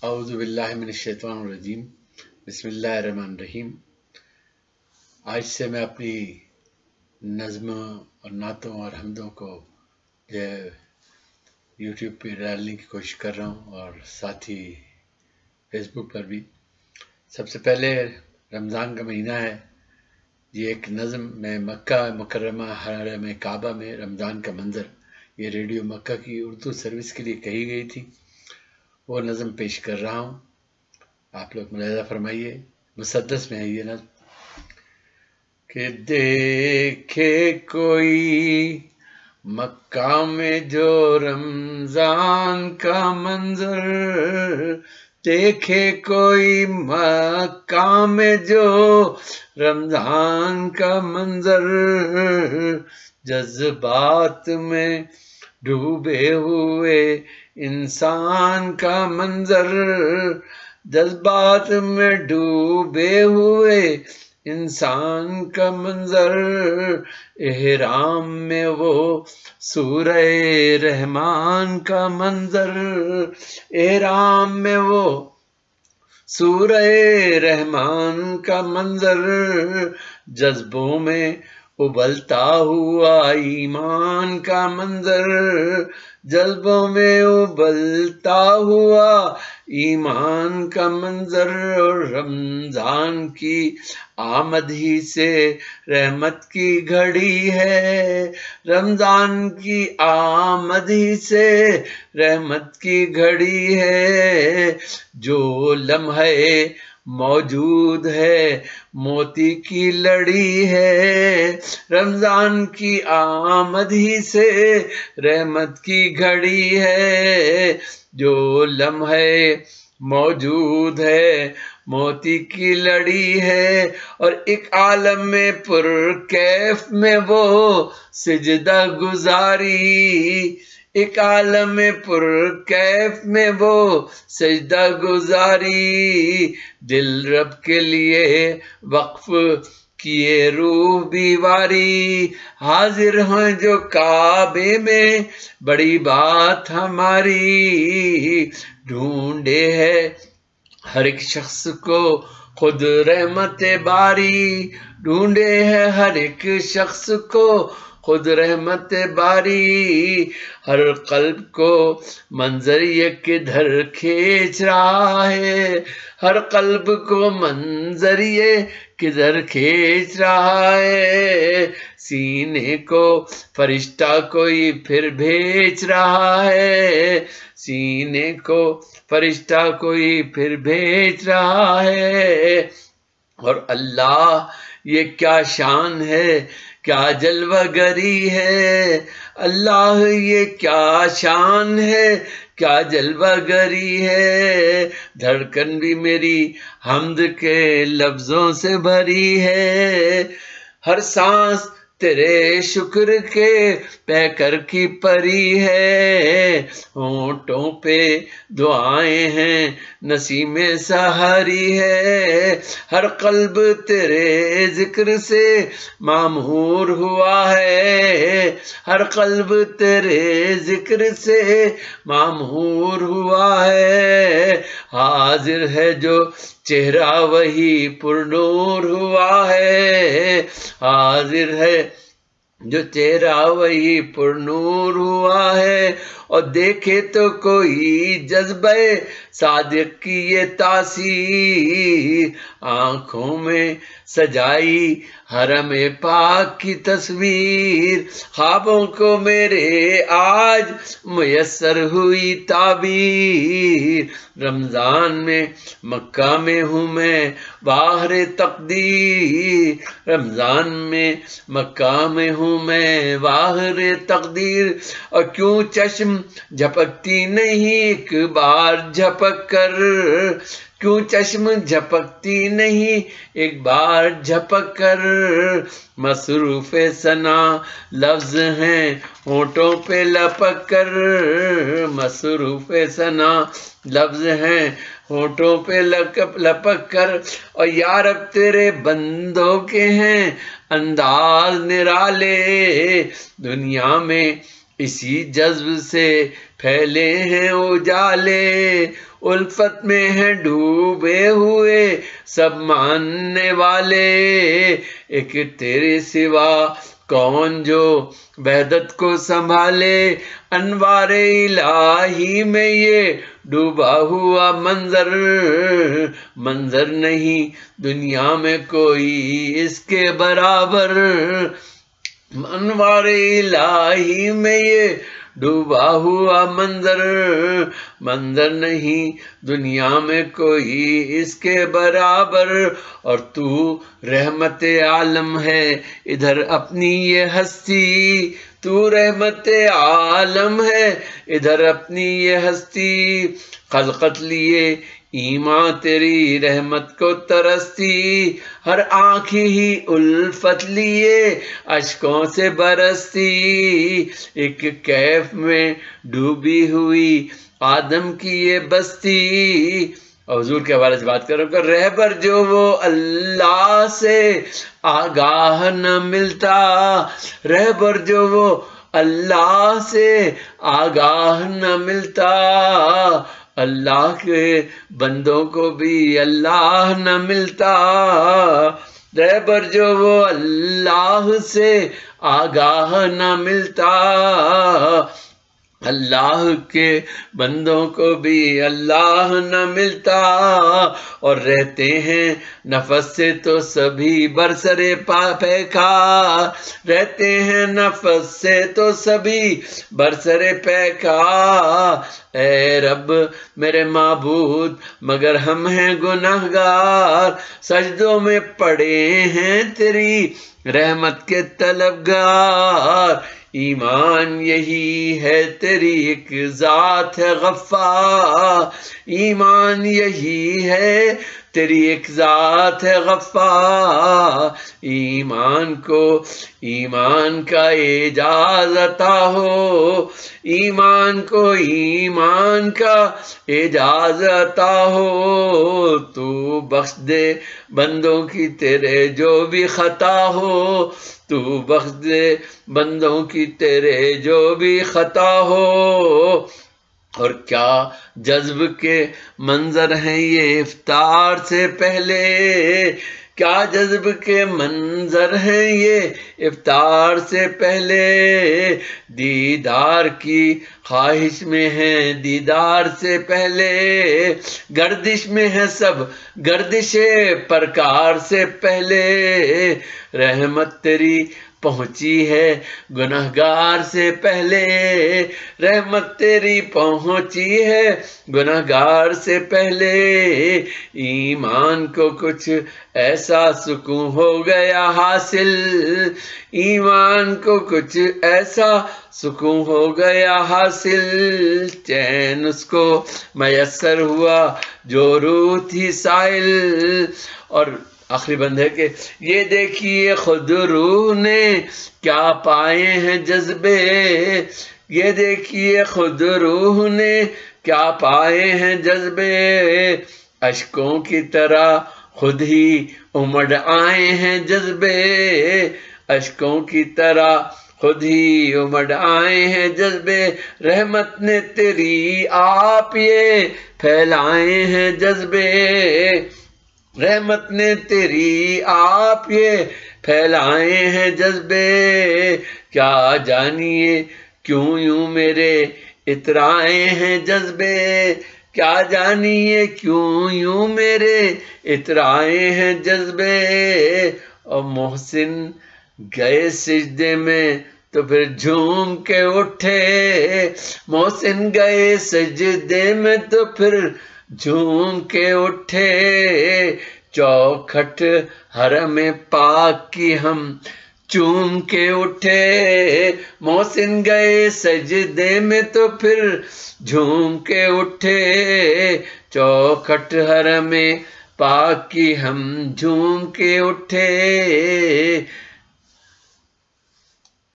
اعوذ باللہ من الشیطان الرجیم بسم اللہ الرحمن الرحیم۔ آج سے میں اپنی نظموں اور نعتوں اور حمدوں کو یوٹیوب پہ ڈالنے کی کوشش کر رہا ہوں اور ساتھ ہی فیس بک پر بھی۔ سب سے پہلے رمضان کا مہینہ ہے، یہ ایک نظم میں مکہ مکرمہ حرم کعبہ میں رمضان کا منظر، یہ ریڈیو مکہ کی اردو سروس کے لیے کہی گئی تھی، وہ نظم پیش کر رہا ہوں، آپ لوگ ملاحظہ فرمائیے۔ مسدس میں ہے یہ نظم کہ دیکھے کوئی مکہ میں جو رمضان کا منظر، دیکھے کوئی مکہ میں جو رمضان کا منظر، جذبات میں ڈوبے ہوئے انسان کا منظر، جذبات میں ڈوبے ہوئے انسان کا منظر، احرام میں وہ سورہ رحمان کا منظر، احرام میں وہ سورہ رحمان کا منظر، جذبوں میں ابلتا ہوا ایمان کا منظر، جذبوں میں ابلتا ہوا ایمان کا منظر، اور رمضان کی آمد ہی سے رحمت کی گھڑی ہے، رمضان کی آمد ہی سے رحمت کی گھڑی ہے، جو لمحے موجود ہے موتی کی لڑی ہے، رمضان کی آمد ہی سے رحمت کی گھڑی ہے، جو لمحے موجود ہے موتی کی لڑی ہے، اور ایک عالم میں پر کیف میں وہ سجدہ گزاری، ایک عالم پر کیف میں وہ سجدہ گزاری، دل رب کے لیے وقف کیے روح بیواری، حاضر ہیں جو کعبے میں بڑی بات ہماری، ڈھونڈے ہے ہر ایک شخص کو خود رحمت باری، ڈھونڈے ہے ہر ایک شخص کو خود رحمت باری، ہر قلب کو منظر یہ کدھر کھینچ رہا ہے، ہر قلب کو منظر یہ کدھر کھینچ رہا ہے، سینے کو فرشتہ کوئی پھر بھیج رہا ہے، سینے کو فرشتہ کوئی پھر بھیج رہا ہے، اور اللہ یہ کیا شان ہے کیا جلوہ گری ہے، اللہ یہ کیا شان ہے کیا جلوہ گری ہے، دھڑکن بھی میری حمد کے لفظوں سے بھری ہے، ہر سانس تیرے شکر کے پیکر کی پری ہے، ہونٹوں پہ دعائیں ہیں نسیم سحری ہے، ہر قلب تیرے ذکر سے معمور ہوا ہے، ہر قلب تیرے ذکر سے معمور ہوا ہے، حاضر ہے جو چہرہ وہی پر نور ہوا ہے، حاضر ہے جو چہرہ وہی پر نور ہوا ہے، اور دیکھے تو کوئی جذبہ صادق کی یہ تاثیر، آنکھوں میں سجائی حرم پاک کی تصویر، خوابوں کو میرے آج میسر ہوئی تعبیر، رمضان میں مکہ میں ہوں میں باہر تقدیر، رمضان میں مکہ میں ہوں میں باہر تقدیر، اور کیوں چشم جھپکتی نہیں ایک بار جھپک کر، کیوں چشم جھپکتی نہیں ایک بار جھپک کر، مصروف ثنا لفظ ہیں ہونٹوں پہ لپک کر، مصروف ثنا لفظ ہیں ہونٹوں پہ لپک کر، اور یا رب تیرے بندوں کے ہیں انداز نرالے، دنیا میں اسی جذب سے پھیلے ہیں اجالے الفت میں ہیں ڈوبے ہوئے سب ماننے والے ایک تیرے سوا کون جو وحدت کو سنبھالے انوار الہی میں یہ ڈوبا ہوا منظر نہیں دنیا میں کوئی اس کے برابر انوار الہی میں یہ ڈوبا ہوا منظر نہیں دنیا میں کوئی اس کے برابر اور تو رحمت عالم ہے ادھر اپنی یہ ہستی تو رحمت عالم ہے ادھر اپنی یہ ہستی خلقت لیے ایمان تیری رحمت کو ترستی ہر آنکھ ہی الفت لیے اشکوں سے برستی ایک کیف میں ڈوبی ہوئی آدم کی یہ بستی اور حضور کے حوالے سے بات کروں کہ رہبر جو وہ اللہ سے آگاہ نہ ملتا رہبر جو وہ اللہ سے آگاہ نہ ملتا اللہ کے بندوں کو بھی اللہ نہ ملتا رہبر جو وہ اللہ سے آگاہ نہ ملتا اللہ کے بندوں کو بھی اللہ نہ ملتا اور رہتے ہیں نفس سے تو سبھی برسرے پیکار رہتے ہیں نفس سے تو سبھی برسرے پیکار اے رب میرے معبود مگر ہم ہیں گناہگار سجدوں میں پڑے ہیں تیری رحمت کے طلبگار ایمان یہی ہے تیری ایک ذات ہے غفار ایمان یہی ہے تیری ایک ذات ہے غفار ایمان کو ایمان کا اعجاز عطا ہو ایمان کو ایمان کا اعجاز عطا ہو تو بخش دے بندوں کی تیرے جو بھی خطا ہو تو بخش دے بندوں کی تیرے جو بھی خطا ہو اور کیا جذب کے منظر ہیں یہ افطار سے پہلے کیا جذب کے منظر ہیں یہ افطار سے پہلے دیدار کی خواہش میں ہیں دیدار سے پہلے گردش میں ہے سب گردش پرکار سے پہلے رحمت تیری پہنچی ہے گناہگار سے پہلے رحمت تیری پہنچی ہے گناہگار سے پہلے ایمان کو کچھ ایسا سکون ہو گیا حاصل ایمان کو کچھ ایسا سکون ہو گیا حاصل چین اس کو میسر ہوا جو روح تھی سائل اور آخری بند ہے کہ یہ دیکھیے خود روح نے کیا پائے ہیں جذبے یہ دیکھیے خود روح نے کیا پائے ہیں جذبے اشکوں کی طرح خود ہی امڑ آئے ہیں جذبے اشکوں کی طرح خود ہی امڑ آئے ہیں جذبے رحمت نے تیری آپ یہ پھیلائے ہیں جذبے رحمت نے تیری آپ یہ پھیلائے ہیں جذبے کیا جانیے کیوں یوں میرے اترائے ہیں جذبے کیا جانیے کیوں یوں میرے اترائے ہیں جذبے اور محسن گئے سجدے میں تو پھر جھوم کے اٹھے محسن گئے سجدے میں تو پھر جھوم کے اٹھے چوکھٹ حرم پاک کی ہم چوم کے اٹھے محسن گئے سجدے میں تو پھر جھوم کے اٹھے چوکھٹ حرم پاک کی ہم جھوم کے اٹھے